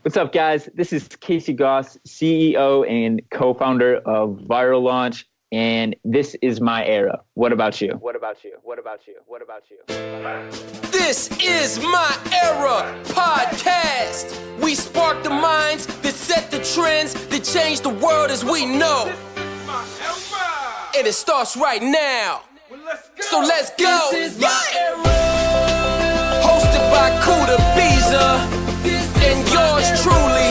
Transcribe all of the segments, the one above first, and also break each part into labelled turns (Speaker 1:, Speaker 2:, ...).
Speaker 1: What's up, guys? This is Casey Gauss, CEO and co-founder of Viral Launch, and this is my era. What about you? What about you? What about you? What about you?
Speaker 2: This is my era podcast. We spark the minds that set the trends that change the world as we know. And it starts right now. So let's go. This is my era. Hosted by Kuda Biza. And yours truly,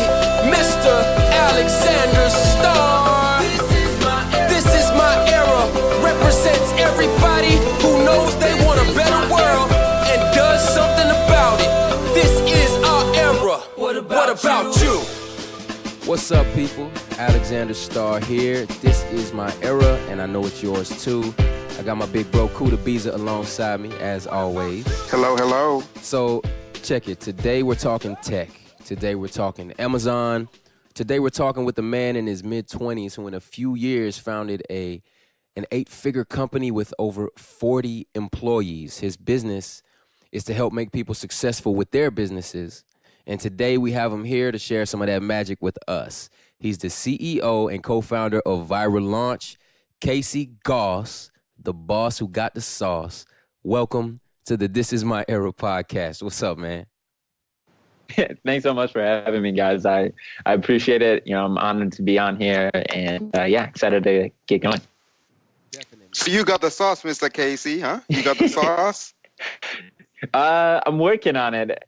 Speaker 2: Mr. Alexander Starr. This is my era. Represents everybody who knows they want a better world and does something about it. This is our era. What about you? What's up, people? Alexander Starr here. This is my era, and I know it's yours too. I got my big bro Kuda Biza alongside me, as always.
Speaker 3: Hello.
Speaker 2: So, check it. Today we're talking tech. Today we're talking Amazon. Today we're talking with a man in his mid-20s who in a few years founded an 8-figure company with over 40 employees. His business is to help make people successful with their businesses. And today we have him here to share some of that magic with us. He's the CEO and co-founder of Viral Launch, Casey Gauss, the boss who got the sauce. Welcome to the This Is My Era podcast. What's up, man?
Speaker 1: Thanks so much for having me, guys. I appreciate it. You know, I'm honored to be on here, and excited to get going.
Speaker 2: Definitely.
Speaker 3: So you got the sauce, Mr. Casey, huh? You got the sauce?
Speaker 1: I'm working on it.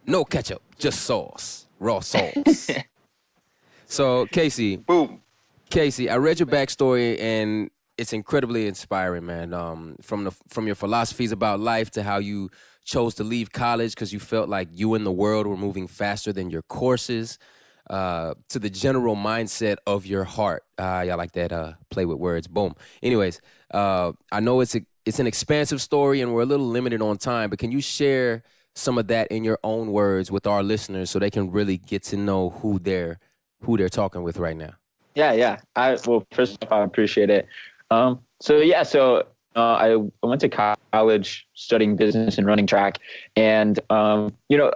Speaker 2: No ketchup, just sauce, raw sauce. So, Casey.
Speaker 3: Boom.
Speaker 2: Casey, I read your backstory, and it's incredibly inspiring, man. From your philosophies about life to how you chose to leave college because you felt like you and the world were moving faster than your courses, to the general mindset of your heart. Y'all like that play with words. Boom. Anyways, I know it's an expansive story and we're a little limited on time, but can you share some of that in your own words with our listeners so they can really get to know who they're talking with right now?
Speaker 1: Yeah. Well, first off, I appreciate it. I went to college studying business and running track. And, a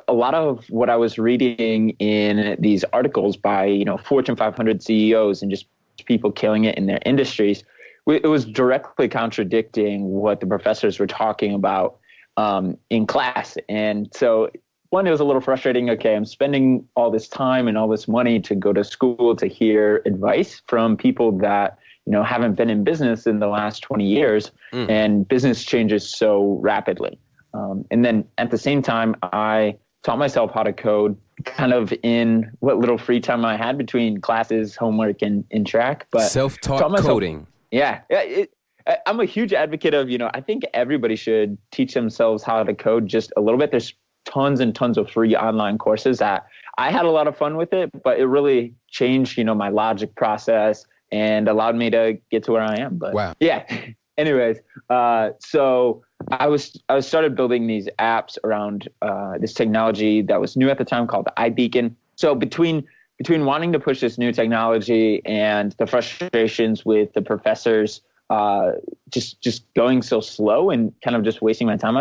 Speaker 1: lot of what I was reading in these articles by, Fortune 500 CEOs and just people killing it in their industries, it was directly contradicting what the professors were talking about in class. And so, one, it was a little frustrating. Okay, I'm spending all this time and all this money to go to school to hear advice from people that haven't been in business in the last 20 years, and business changes so rapidly. And then at the same time, I taught myself how to code kind of in what little free time I had between classes, homework, and track. But
Speaker 2: self-taught coding.
Speaker 1: Yeah. I'm a huge advocate of, I think everybody should teach themselves how to code just a little bit. There's tons and tons of free online courses that I had a lot of fun with it, but it really changed, my logic process and allowed me to get to where I am. But
Speaker 2: wow.
Speaker 1: Yeah. Anyways, so I started building these apps around this technology that was new at the time called the iBeacon. So between wanting to push this new technology and the frustrations with the professors just going so slow and kind of just wasting my time,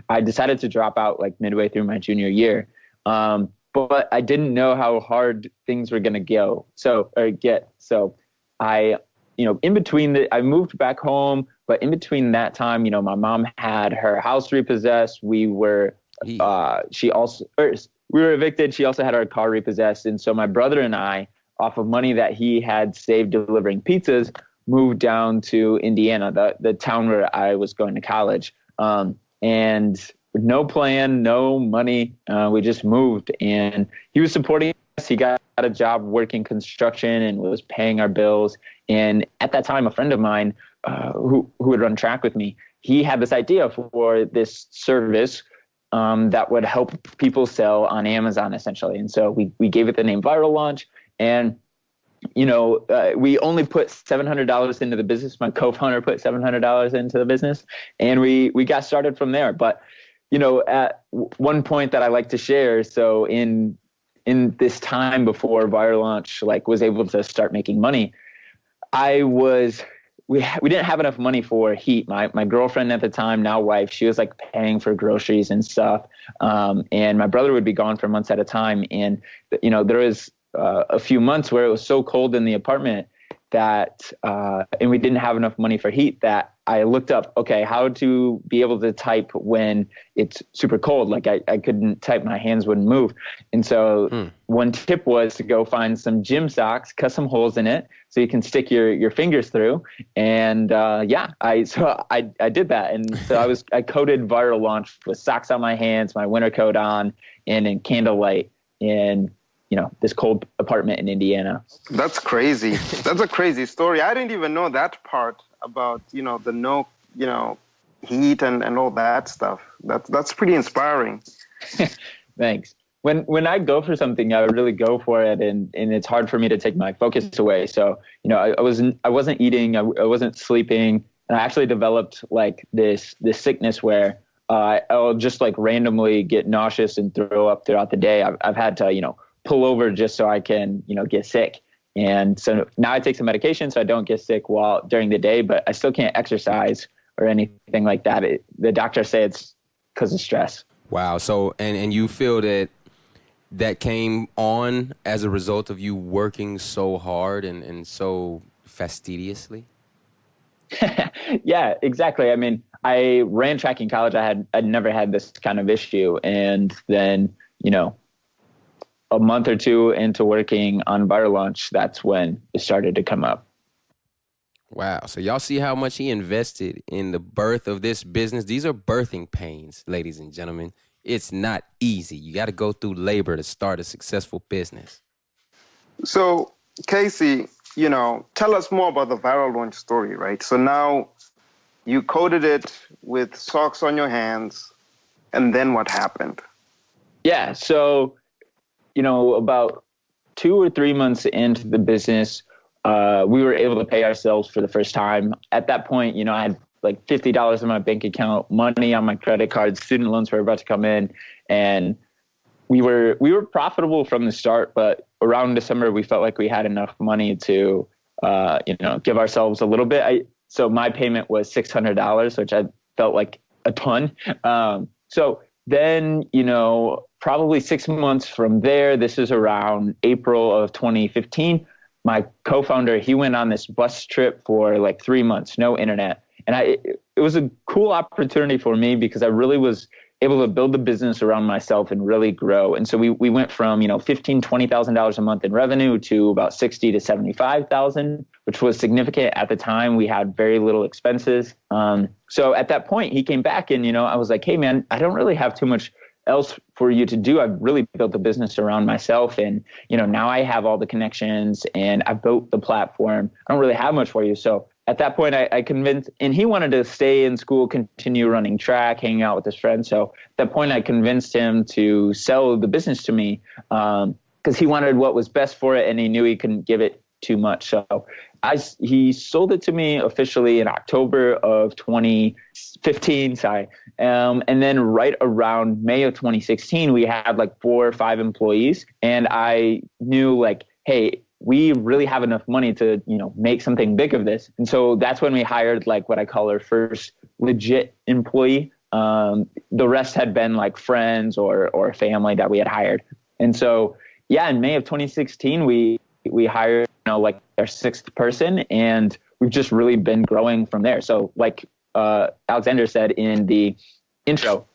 Speaker 1: I decided to drop out like midway through my junior year. But I didn't know how hard things were going to get. So I moved back home, but in between that time, my mom had her house repossessed. We were evicted. She also had our car repossessed. And so my brother and I, off of money that he had saved delivering pizzas, moved down to Indiana, the town where I was going to college. And with no plan, no money, we just moved. And he was supporting us. He got a job working construction and was paying our bills. And at that time, a friend of mine who would run track with me, he had this idea for this service that would help people sell on Amazon, essentially. And so we gave it the name Viral Launch. And we only put $700 into the business. My co-founder put $700 into the business, and we got started from there. But, at one point that I like to share, so in this time before Viral Launch, was able to start making money, I was we didn't have enough money for heat. My girlfriend at the time, now wife, she was like paying for groceries and stuff. And my brother would be gone for months at a time. And, there was a few months where it was so cold in the apartment that, and we didn't have enough money for heat, that I looked up, okay, how to be able to type when it's super cold. Like I couldn't type, my hands wouldn't move. And so one tip was to go find some gym socks, cut some holes in it so you can stick your fingers through. And I did that. And so I coded Viral Launch with socks on my hands, my winter coat on, and in candlelight in this cold apartment in Indiana.
Speaker 3: That's crazy. That's a crazy story. I didn't even know that part about, the heat and all that stuff. That's pretty inspiring.
Speaker 1: Thanks. When I go for something, I really go for it, and it's hard for me to take my focus away. So, I wasn't eating, I wasn't sleeping, and I actually developed like this sickness where I'll just like randomly get nauseous and throw up throughout the day. I've had to, pull over just so I can, get sick. And so now I take some medication so I don't get sick during the day, but I still can't exercise or anything like that. The doctors say it's because of stress.
Speaker 4: Wow. So, and you feel that came on as a result of you working so hard and so fastidiously?
Speaker 1: Yeah, exactly. I mean, I ran track in college. I'd never had this kind of issue. And then, a month or two into working on Viral Launch, that's when it started to come up.
Speaker 4: Wow. So y'all see how much he invested in the birth of this business. These are birthing pains, ladies and gentlemen. It's not easy. You got to go through labor to start a successful business.
Speaker 3: So, Casey, tell us more about the Viral Launch story, right? So now you coded it with socks on your hands, and then what happened?
Speaker 1: Yeah. So, about 2 or 3 months into the business, we were able to pay ourselves for the first time. At that point, I had like $50 in my bank account, money on my credit card, student loans were about to come in, and we were profitable from the start. But around December, we felt like we had enough money to, give ourselves a little bit. So my payment was $600, which I felt like a ton. So then, probably 6 months from there, this is around April of 2015, my co-founder, he went on this bus trip for like 3 months, no internet. And it was a cool opportunity for me because I really was able to build the business around myself and really grow. And so we went from, $15,000, $20,000 a month in revenue to about $60,000 to $75,000, which was significant at the time. We had very little expenses. So at that point, he came back and, I was like, hey, man, I don't really have too much else for you to do. I've really built the business around myself. And, now I have all the connections and I've built the platform. I don't really have much for you. So at that point, I convinced, and he wanted to stay in school, continue running track, hanging out with his friends. So at that point, I convinced him to sell the business to me because he wanted what was best for it, and he knew he couldn't give it too much. So he sold it to me officially in October of 2015, and then right around May of 2016, we had like 4 or 5 employees, and I knew like, hey, we really have enough money to, make something big of this. And so that's when we hired like what I call our first legit employee. The rest had been like friends or family that we had hired. And so, yeah, in May of 2016, we hired, like our 6th person, and we've just really been growing from there. So like Alexander said in the intro,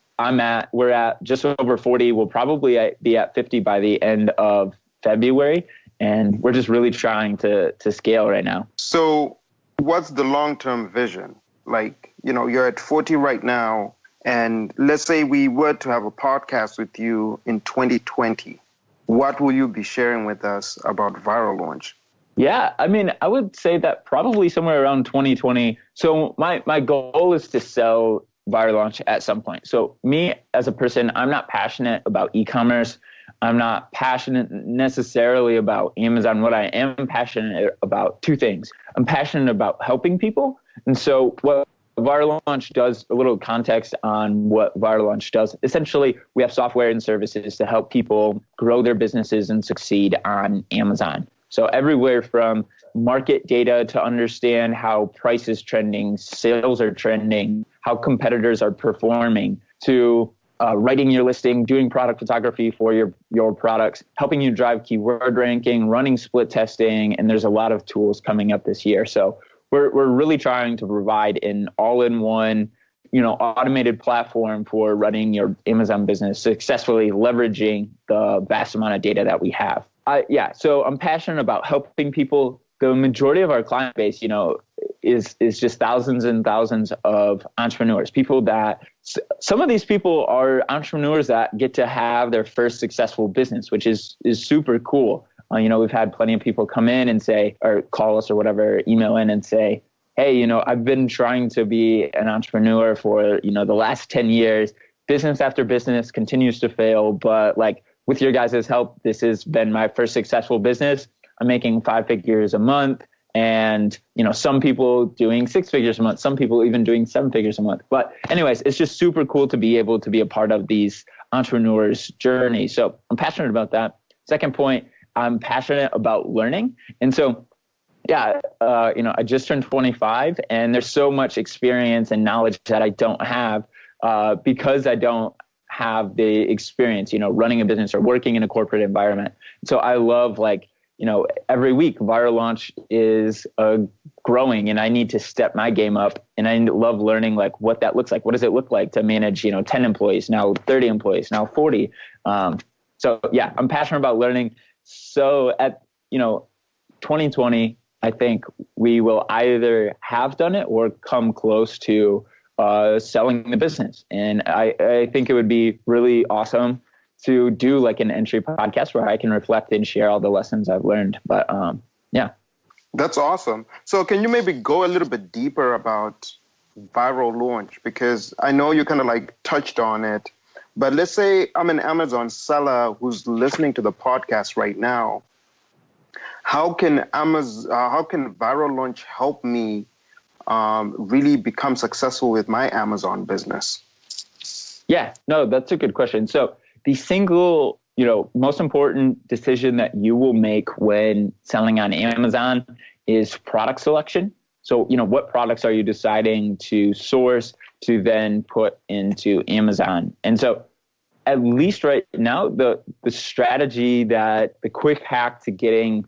Speaker 1: we're at just over 40. We'll probably be at 50 by the end of February. And we're just really trying to scale right now. So
Speaker 3: what's the long-term vision? Like, you're at 40 right now, and let's say we were to have a podcast with you in 2020. What will you be sharing with us about Viral Launch?
Speaker 1: Yeah, I mean, I would say that probably somewhere around 2020. So my goal is to sell Viral Launch at some point. So me as a person, I'm not passionate about e-commerce. I'm not passionate necessarily about Amazon. What I am passionate about, 2 things. I'm passionate about helping people. And so what Viral Launch does, a little context on what Viral Launch does. Essentially, we have software and services to help people grow their businesses and succeed on Amazon. So everywhere from market data to understand how price is trending, sales are trending, how competitors are performing, to writing your listing, doing product photography for your products, helping you drive keyword ranking, running split testing, and there's a lot of tools coming up this year. So we're really trying to provide an all-in-one, automated platform for running your Amazon business, successfully leveraging the vast amount of data that we have. So I'm passionate about helping people. The majority of our client base, is just thousands and thousands of entrepreneurs, people that some of these people are entrepreneurs that get to have their first successful business, which is super cool. We've had plenty of people come in and say, or call us or whatever, email in and say, hey, I've been trying to be an entrepreneur for, the last 10 years. Business after business continues to fail. But with your guys' help, this has been my first successful business. I'm making 5 figures a month. And, some people doing 6 figures a month, some people even doing 7 figures a month. But anyways, it's just super cool to be able to be a part of these entrepreneurs' journey. So I'm passionate about that. Second point, I'm passionate about learning. And so I just turned 25, and there's so much experience and knowledge that I don't have because I don't have the experience, running a business or working in a corporate environment. So I love every week Viral Launch is growing, and I need to step my game up, and I love learning what that looks like. What does it look like to manage 10 employees, now 30 employees, now 40? I'm passionate about learning. So at 2020, I think we will either have done it or come close to selling the business. And I think it would be really awesome to do an entry podcast where I can reflect and share all the lessons I've learned. But
Speaker 3: That's awesome. So can you maybe go a little bit deeper about Viral Launch? Because I know you kind of touched on it, but let's say I'm an Amazon seller who's listening to the podcast right now. How can Viral Launch help me really become successful with my Amazon business?
Speaker 1: Yeah, no, that's a good question. So the single, most important decision that you will make when selling on Amazon is product selection. So, what products are you deciding to source to then put into Amazon? And so at least right now, the strategy, the quick hack to getting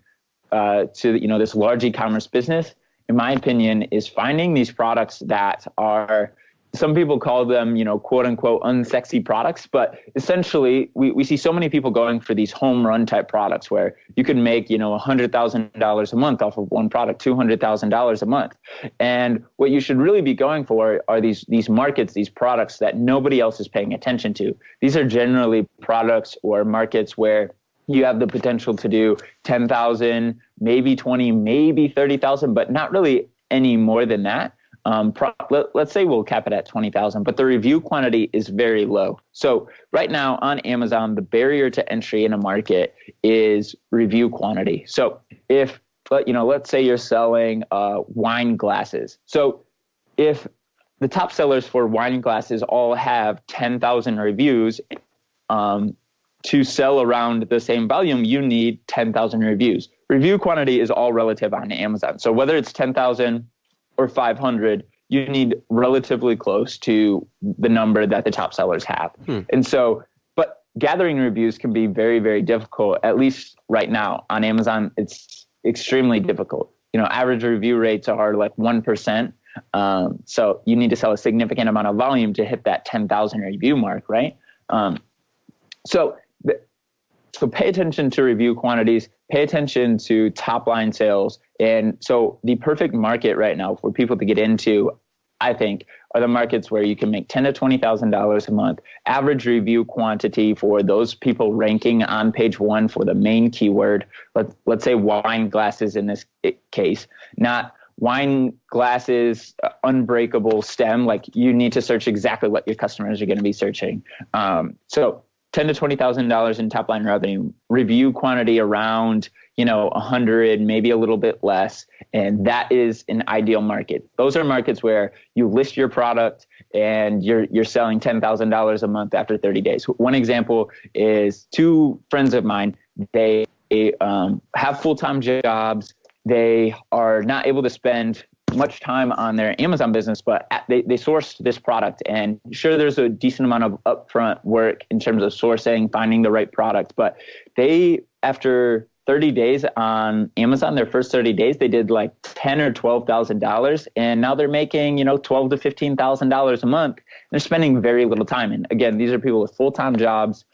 Speaker 1: to, this large e-commerce business, in my opinion, is finding these products that are, some people call them, quote unquote, unsexy products. But essentially, we see so many people going for these home run type products where you can make, $100,000 a month off of one product, $200,000 a month. And what you should really be going for are these markets, these products that nobody else is paying attention to. These are generally products or markets where you have the potential to do 10,000, maybe 20, maybe 30,000, but not really any more than that. Let's say we'll cap it at 20,000, but the review quantity is very low. So right now on Amazon, the barrier to entry in a market is review quantity. So if, let's say you're selling wine glasses. So if the top sellers for wine glasses all have 10,000 reviews, to sell around the same volume, you need 10,000 reviews. Review quantity is all relative on Amazon. So whether it's 10,000 or 500, you need relatively close to the number that the top sellers have. And so, but gathering reviews can be very, very difficult, at least right now on Amazon. It's extremely difficult. Average review rates are 1%. So you need to sell a significant amount of volume to hit that 10,000 review mark, right? So pay attention to review quantities, pay attention to top line sales. And so the perfect market right now for people to get into, I think, are the markets where you can make $10,000 to $20,000 a month. Average review quantity for those people ranking on page 1 for the main keyword, let's say wine glasses in this case, not wine glasses, unbreakable stem. You need to search exactly what your customers are going to be searching. So $10,000 to $20,000 in top line revenue, review quantity around, 100, maybe a little bit less. And that is an ideal market. Those are markets where you list your product and you're selling $10,000 a month after 30 days. One example is 2 friends of mine. They have full-time jobs. They are not able to spend much time on their Amazon business, but they sourced this product. And sure, there's a decent amount of upfront work in terms of sourcing, finding the right product. But they, after 30 days on Amazon, their first 30 days, they did like $10,000 or $12,000. And now they're making, $12,000 to $15,000 a month. They're spending very little time. And again, these are people with full-time jobs.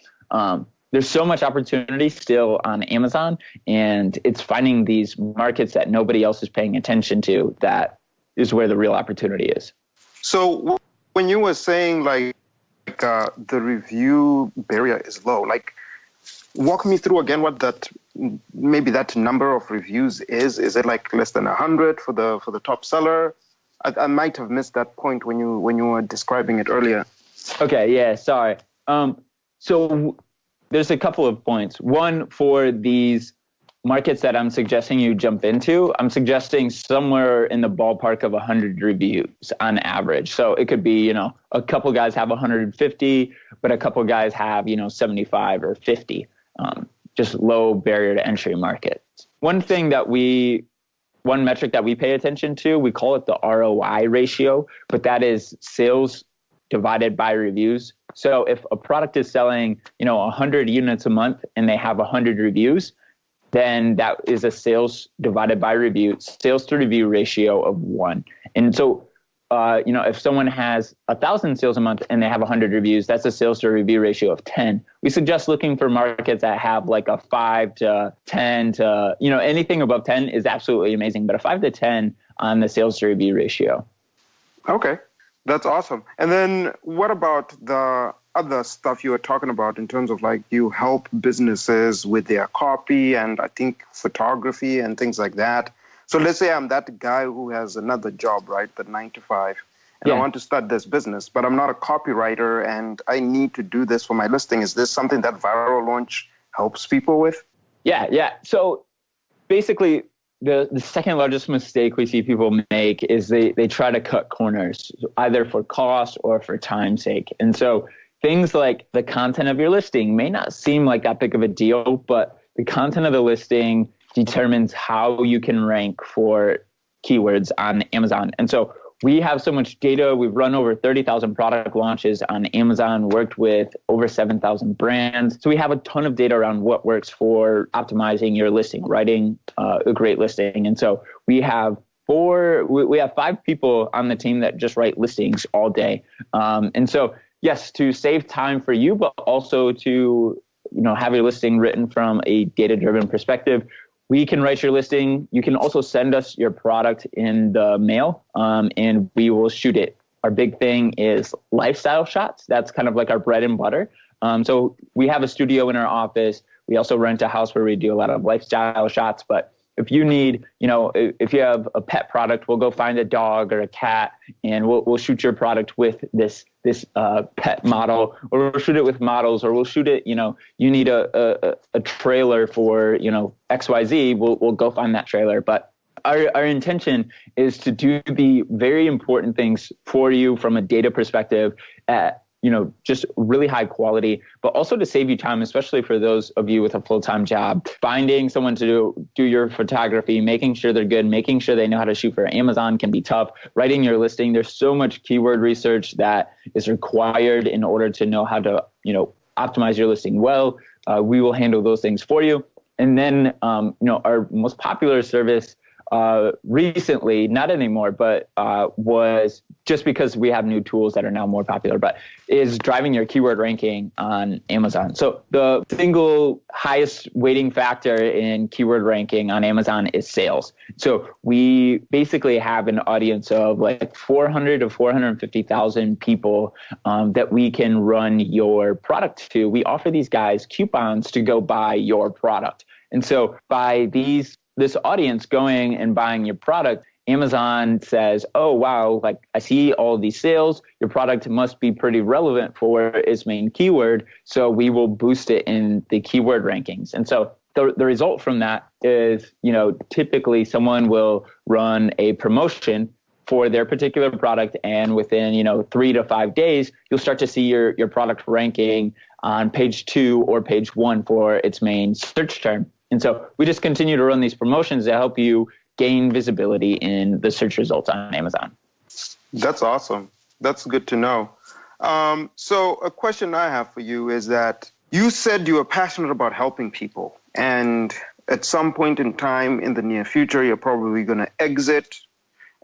Speaker 1: There's so much opportunity still on Amazon, and it's finding these markets that nobody else is paying attention to that is where the real opportunity is.
Speaker 3: So when you were saying the review barrier is low, walk me through again what that number of reviews is. Is it like less than 100 for the top seller? I might have missed that point when you were describing it earlier.
Speaker 1: Okay, yeah, sorry. So there's a couple of points. One, for these markets that I'm suggesting you jump into, I'm suggesting somewhere in the ballpark of 100 reviews on average. So it could be, a couple guys have 150, but a couple guys have, 75 or 50, just low barrier to entry markets. One metric that we pay attention to, we call it the ROI ratio, but that is sales divided by reviews. So if a product is selling, 100 units a month and they have 100 reviews, then that is a sales divided by sales to review ratio of 1. And so, if someone has 1,000 sales a month and they have 100 reviews, that's a sales to review ratio of 10. We suggest looking for markets that have like a 5 to 10 to, anything above 10 is absolutely amazing, but a 5 to 10 on the sales to review ratio.
Speaker 3: Okay. That's awesome. And then what about the other stuff you were talking about in terms of you help businesses with their copy and I think photography and things like that? So let's say I'm that guy who has another job, right, the 9 to 5, and I want to start this business, but I'm not a copywriter and I need to do this for my listing. Is this something that Viral Launch helps people with? Yeah.
Speaker 1: So basically, the second largest mistake we see people make is they try to cut corners, either for cost or for time's sake. And so things like the content of your listing may not seem like that big of a deal, but the content of the listing determines how you can rank for keywords on Amazon. And so we have so much data. We've run over 30,000 product launches on Amazon, worked with over 7,000 brands. So we have a ton of data around what works for optimizing your listing, writing a great listing. And so we have 5 people on the team that just write listings all day. And so, yes, to save time for you, but also to have your listing written from a data-driven perspective, we can write your listing. You can also send us your product in the mail, and we will shoot it. Our big thing is lifestyle shots. That's kind of like our bread and butter. So we have a studio in our office. We also rent a house where we do a lot of lifestyle shots. But if you need, if you have a pet product, we'll go find a dog or a cat, and we'll shoot your product with this pet model, or we'll shoot it with models, or we'll shoot it, you need a trailer for, XYZ, we'll go find that trailer. But our intention is to do the very important things for you from a data perspective at, just really high quality, but also to save you time, especially for those of you with a full-time job. Finding someone to do your photography, making sure they're good, making sure they know how to shoot for Amazon can be tough. Writing your listing, there's so much keyword research that is required in order to know how to, optimize your listing well. We will handle those things for you. And then, our most popular service recently, not anymore, but was just because we have new tools that are now more popular, but is driving your keyword ranking on Amazon. So the single highest weighting factor in keyword ranking on Amazon is sales. So we basically have an audience of like 400 to 450,000 people that we can run your product to. We offer these guys coupons to go buy your product. And so by this audience going and buying your product, Amazon says, oh, wow, like I see all these sales. Your product must be pretty relevant for its main keyword. So we will boost it in the keyword rankings. And so the result from that is, typically someone will run a promotion for their particular product. And within, 3 to 5 days, you'll start to see your product ranking on page 2 or page 1 for its main search term. And so we just continue to run these promotions to help you gain visibility in the search results on Amazon.
Speaker 3: That's awesome. That's good to know. So a question I have for you is that you said you were passionate about helping people, and at some point in time in the near future, you're probably going to exit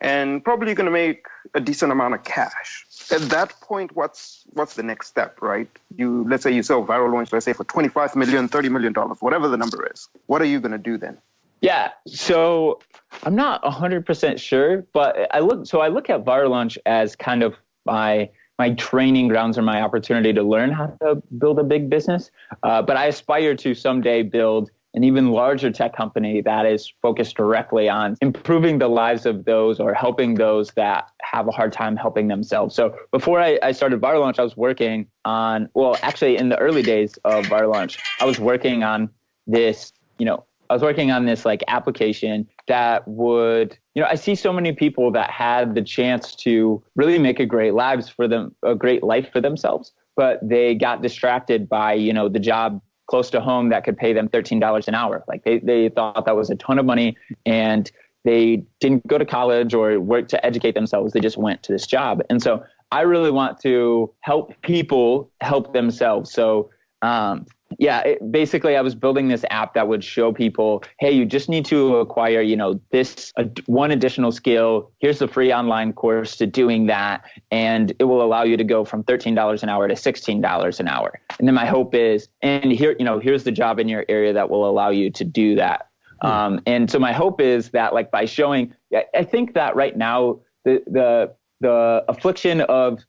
Speaker 3: and probably going to make a decent amount of cash. At that point, what's the next step, right? Let's say you sell Viral Launch, let's say for $25 million, $30 million, whatever the number is. What are you going to do then?
Speaker 1: Yeah, so I'm not 100% sure, but I look at Viral Launch as kind of my training grounds or my opportunity to learn how to build a big business. But I aspire to someday build an even larger tech company that is focused directly on improving the lives of those or helping those that have a hard time helping themselves. So before I started Viral Launch, I was working on, well, actually in the early days of Viral Launch, I was working on this, like application that would, I see so many people that had the chance to really make a great life for themselves, but they got distracted by, the job close to home that could pay them $13 an hour. Like they thought that was a ton of money, and they didn't go to college or work to educate themselves. They just went to this job. And so I really want to help people help themselves. So basically I was building this app that would show people, hey, you just need to acquire, this one additional skill. Here's the free online course to doing that. And it will allow you to go from $13 an hour to $16 an hour. And then my hope is, and here's the job in your area that will allow you to do that. And so my hope is that, like, by showing, I think that right now the affliction of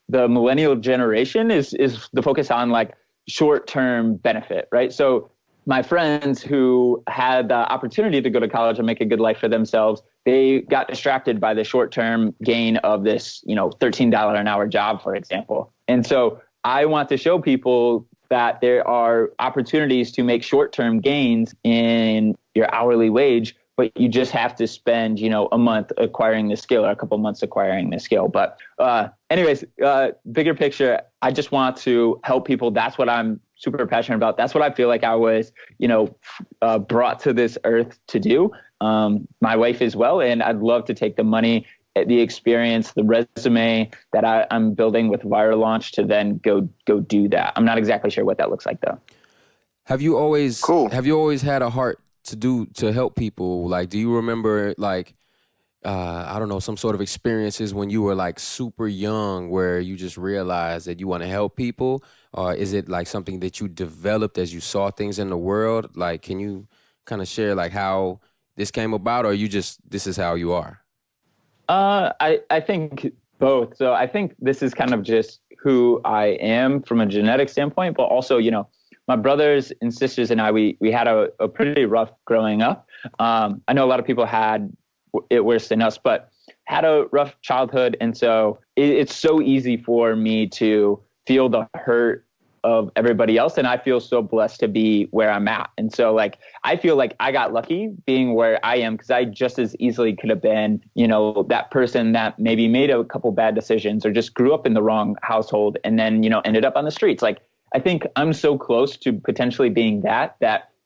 Speaker 1: the millennial generation is the focus on like short-term benefit, right? So my friends who had the opportunity to go to college and make a good life for themselves, they got distracted by the short-term gain of this, $13 an hour job, for example. And so I want to show people that there are opportunities to make short-term gains in your hourly wage, but you just have to spend, a month acquiring the skill or a couple months acquiring the skill. But anyways, bigger picture, I just want to help people. That's what I'm super passionate about. That's what I feel like I was, brought to this earth to do. My wife as well. And I'd love to take the money, the experience, the resume that I'm building with Viral Launch to then go do that. I'm not exactly sure what that looks like though.
Speaker 4: Have you always had a heart to help people? Like, do you remember like, I don't know, some sort of experiences when you were like super young where you just realized that you want to help people? Or is it like something that you developed as you saw things in the world? Like, can you kind of share like how this came about, or this is how you are?
Speaker 1: I think both. So I think this is kind of just who I am from a genetic standpoint, but also, my brothers and sisters and I, we had a pretty rough growing up. I know a lot of people had it worse than us, but had a rough childhood. And so it's so easy for me to feel the hurt of everybody else. And I feel so blessed to be where I'm at. And so like, I feel like I got lucky being where I am, because I just as easily could have been, that person that maybe made a couple bad decisions or just grew up in the wrong household and then, ended up on the streets. Like, I think I'm so close to potentially being that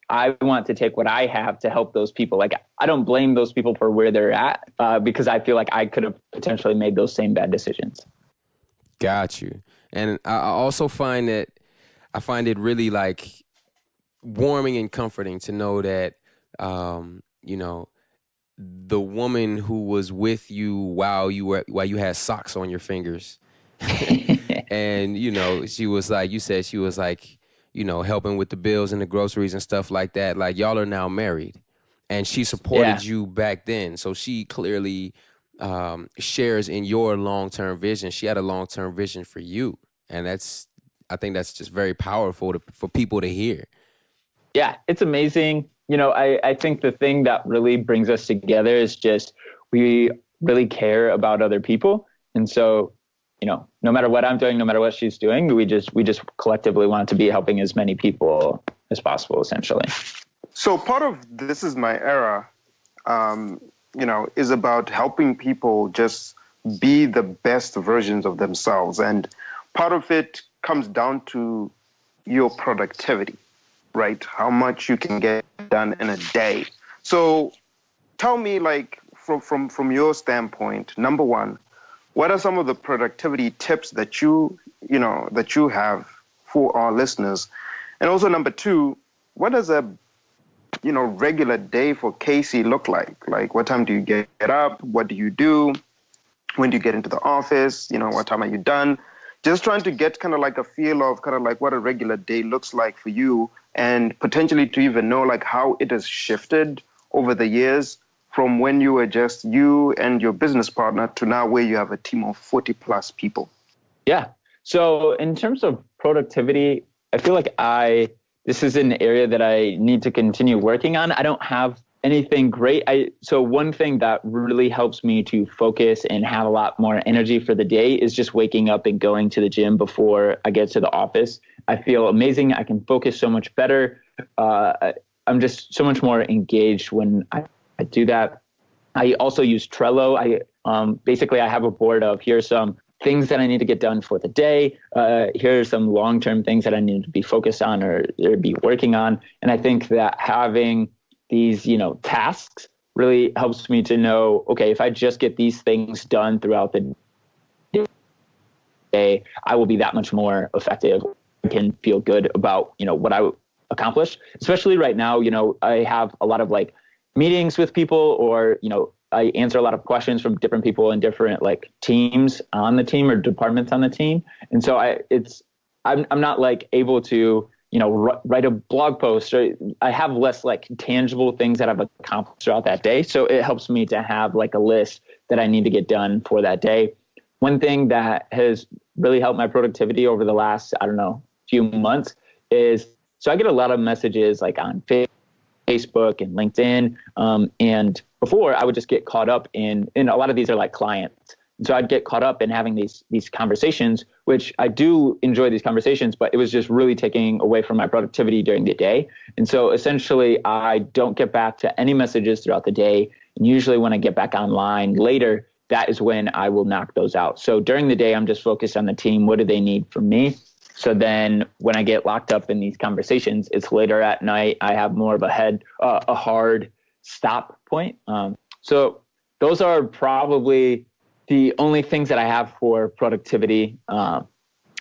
Speaker 1: I want to take what I have to help those people. Like, I don't blame those people for where they're at because I feel like I could have potentially made those same bad decisions.
Speaker 4: Got you. And I also find it really like warming and comforting to know that, the woman who was with you while you had socks on your fingers and, she was like, you said she was like, helping with the bills and the groceries and stuff like that. Like, y'all are now married, and she supported you back then. So she clearly shares in your long-term vision. She had a long-term vision for you. And I think that's just very powerful for people to hear.
Speaker 1: Yeah, it's amazing. I think the thing that really brings us together is just we really care about other people. And so, no matter what I'm doing, no matter what she's doing, we just collectively want to be helping as many people as possible, essentially.
Speaker 3: So part of This Is My Era, is about helping people just be the best versions of themselves. And part of it comes down to your productivity. right? How much you can get done in a day. So tell me, like, from your standpoint, number one, what are some of the productivity tips that you have for our listeners? And also number two, what does a regular day for Casey look like? Like, what time do you get up? What do you do? When do you get into the office? What time are you done? Just trying to get kind of like a feel of kind of like what a regular day looks like for you, and potentially to even know like how it has shifted over the years from when you were just you and your business partner to now where you have a team of 40 plus people.
Speaker 1: Yeah. So in terms of productivity, I feel like this is an area that I need to continue working on. I don't have anything great. So one thing that really helps me to focus and have a lot more energy for the day is just waking up and going to the gym before I get to the office. I feel amazing. I can focus so much better. I'm just so much more engaged when I do that. I also use Trello. Basically I have a board of here's some things that I need to get done for the day. Here are some long-term things that I need to be focused on or be working on. And I think that having these, tasks really helps me to know, okay, if I just get these things done throughout the day, I will be that much more effective. I can feel good about, what I accomplished, especially right now. I have a lot of like meetings with people, or, I answer a lot of questions from different people in different like teams on the team or departments on the team. And so I'm not like able to, write a blog post, or I have less like tangible things that I've accomplished throughout that day. So it helps me to have like a list that I need to get done for that day. One thing that has really helped my productivity over the last, few months is, so I get a lot of messages like on Facebook and LinkedIn. And before I would just get caught up in a lot of these are like clients. So I'd get caught up in having these conversations, which I do enjoy these conversations, but it was just really taking away from my productivity during the day. And so essentially I don't get back to any messages throughout the day. And usually when I get back online later, that is when I will knock those out. So during the day, I'm just focused on the team. What do they need from me? So then when I get locked up in these conversations, it's later at night. I have more of a hard stop point. So those are probably the only things that I have for productivity. And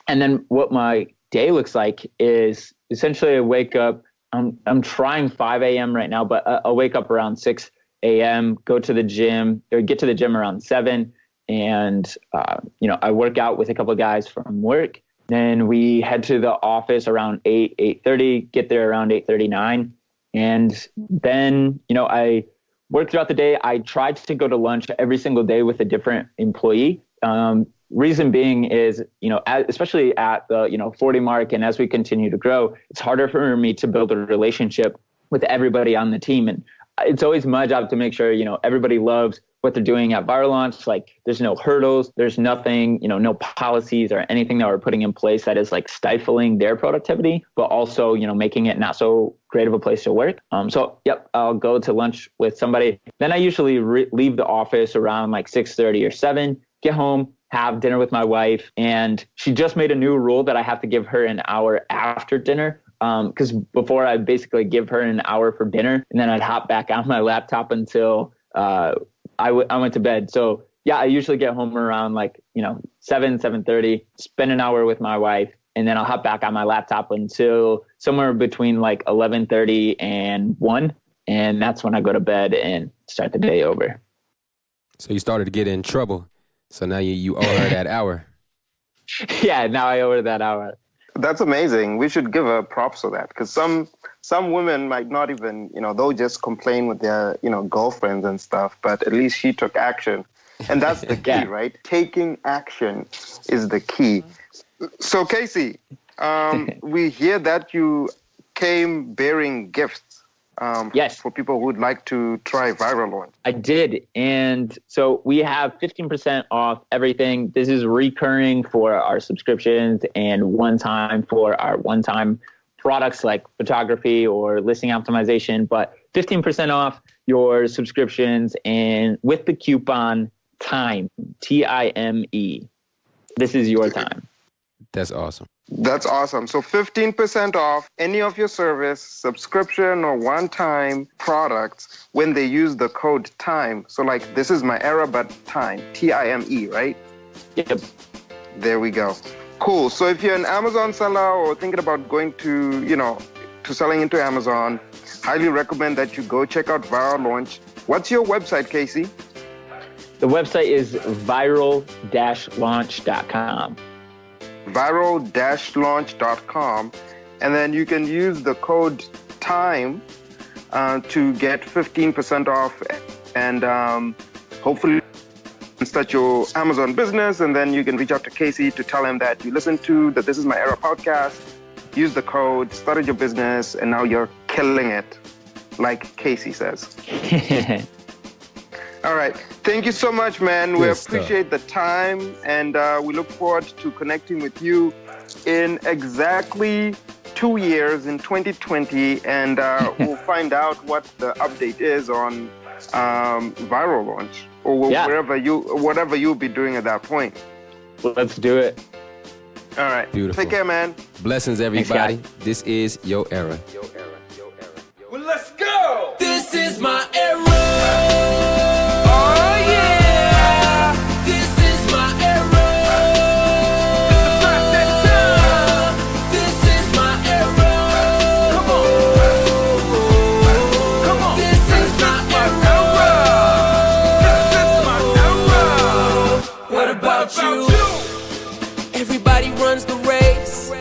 Speaker 1: then what my day looks like is essentially I wake up, I'm trying 5 a.m. right now, but I'll wake up around 6 a.m., go to the gym, or get to the gym around 7. And, I work out with a couple of guys from work. Then we head to the office around 8:30, get there around 8:39. And then, I work throughout the day. I tried to go to lunch every single day with a different employee. Reason being is, especially at the, 40 mark, and as we continue to grow, it's harder for me to build a relationship with everybody on the team. And it's always my job to make sure, everybody loves what they're doing at Viral Launch. Like there's no hurdles, there's nothing, no policies or anything that we're putting in place that is like stifling their productivity, but also, making it not so great of a place to work. I'll go to lunch with somebody. Then I usually leave the office around like 6:30 or 7, get home, have dinner with my wife. And she just made a new rule that I have to give her an hour after dinner. Because before I'd basically give her an hour for dinner, and then I'd hop back on my laptop until I went to bed. So yeah, I usually get home around like, 7:30, spend an hour with my wife, and then I'll hop back on my laptop until somewhere between like 11:30 and 1. And that's when I go to bed and start the day over.
Speaker 4: So you started to get in trouble. So now you owe her that hour.
Speaker 1: Yeah, now I owe her that hour.
Speaker 3: That's amazing. We should give her props for that, because some women might not even, they'll just complain with their, girlfriends and stuff, but at least she took action. And that's the key,
Speaker 1: Yeah.
Speaker 3: right? Taking action is the key. So Casey, we hear that you came bearing gifts
Speaker 1: Yes.
Speaker 3: for people who would like to try Viral Launch.
Speaker 1: I did. And so we have 15% off everything. This is recurring for our subscriptions and one-time for our one-time products like photography or listing optimization, but 15% off your subscriptions and with the coupon TIME, TIME. This is your time.
Speaker 4: That's awesome.
Speaker 3: That's awesome. So 15% off any of your service, subscription, or one-time products when they use the code TIME. So like, this is my era, but TIME, T-I-M-E, right?
Speaker 1: Yep.
Speaker 3: There we go. Cool. So if you're an Amazon seller or thinking about going to, to selling into Amazon, highly recommend that you go check out Viral Launch. What's your website, Casey?
Speaker 1: The website is viral-launch.com.
Speaker 3: viral-launch.com, and then you can use the code TIME to get 15% off, and hopefully start your Amazon business. And then you can reach out to Casey to tell him that you listened to the This Is My Era podcast, use the code, started your business, and now you're killing it, like Casey says. All right. Thank you so much, man. We appreciate the time, and we look forward to connecting with you in exactly 2 years in 2020, and we'll find out what the update is on Viral Launch or whatever you'll be doing at that point.
Speaker 1: Let's do it.
Speaker 3: All right.
Speaker 4: Beautiful.
Speaker 3: Take care, man.
Speaker 4: Blessings, everybody. This is your era.
Speaker 2: Well, let's go. This is my era. Everybody runs the race.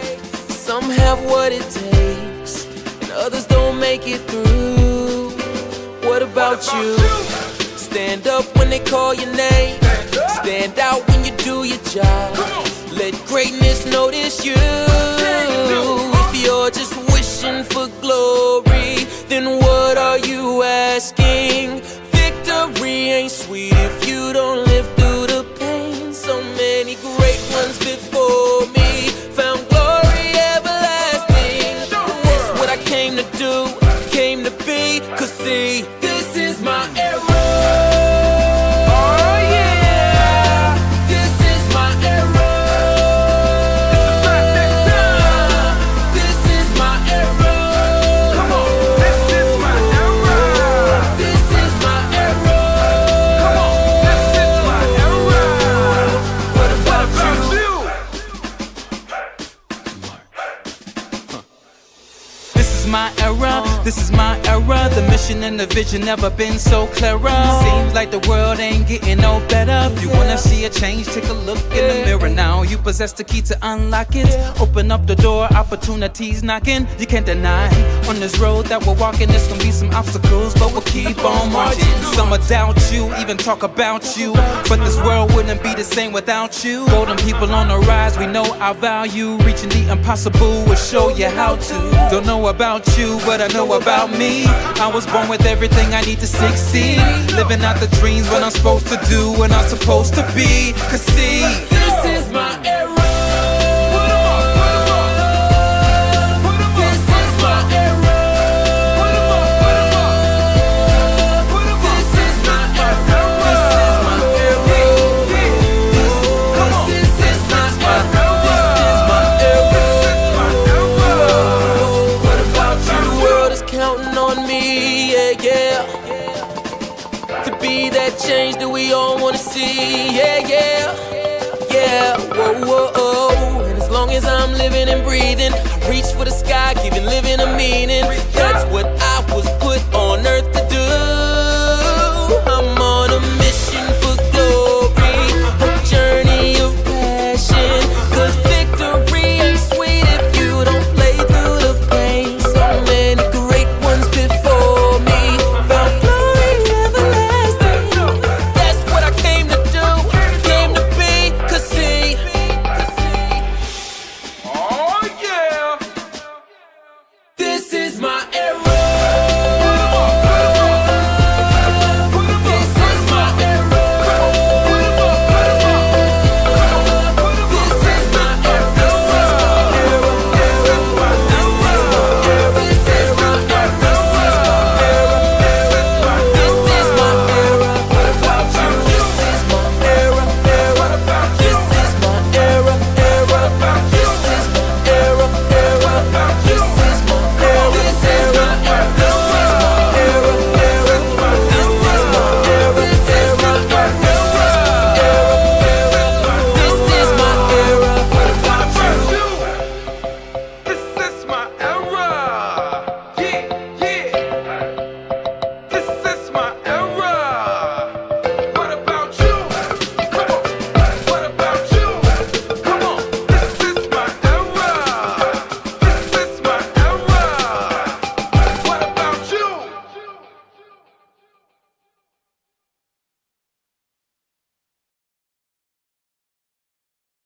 Speaker 2: Some have what it takes, and others don't make it through. What about you? Stand up when they call your name. Stand out when you do your job. Let greatness notice you. If you're just wishing for glory, then what are you asking? Victory ain't sweet if you don't live through the pain. So many great ones before me found glory everlasting. This what I came to do, came to be. Cause see, this is my era. Oh yeah, this is my era. This is my era. Come on, this is my era. This is my era. Come on, this is my era. What about you?
Speaker 5: This is my era, this is my era. The mission and the vision never been so clearer. Seems like the world ain't getting no better. If you wanna see a change, take a look in the mirror now. You possess the key to unlock it. Open up the door, opportunities knocking. You can't deny. On this road that we're walking, there's gonna be some obstacles, but we'll keep on marching. Some will doubt you, even talk about you, but this world wouldn't be the same without you. Golden people on the rise, we know our value. Reaching the impossible, we'll show you how to. Don't know about you, but I know about me. I was born with everything I need to succeed. Living out the dreams, what I'm supposed to do, when I'm supposed to be. Cause see,
Speaker 2: This is my era. This is my era. This is my era. This is my era. What about you? The world is counting on me, yeah. To be that change that we all wanna see, yeah. Whoa. And as long as I'm living and breathing, I reach for the sky, giving living a meaning. That's what I was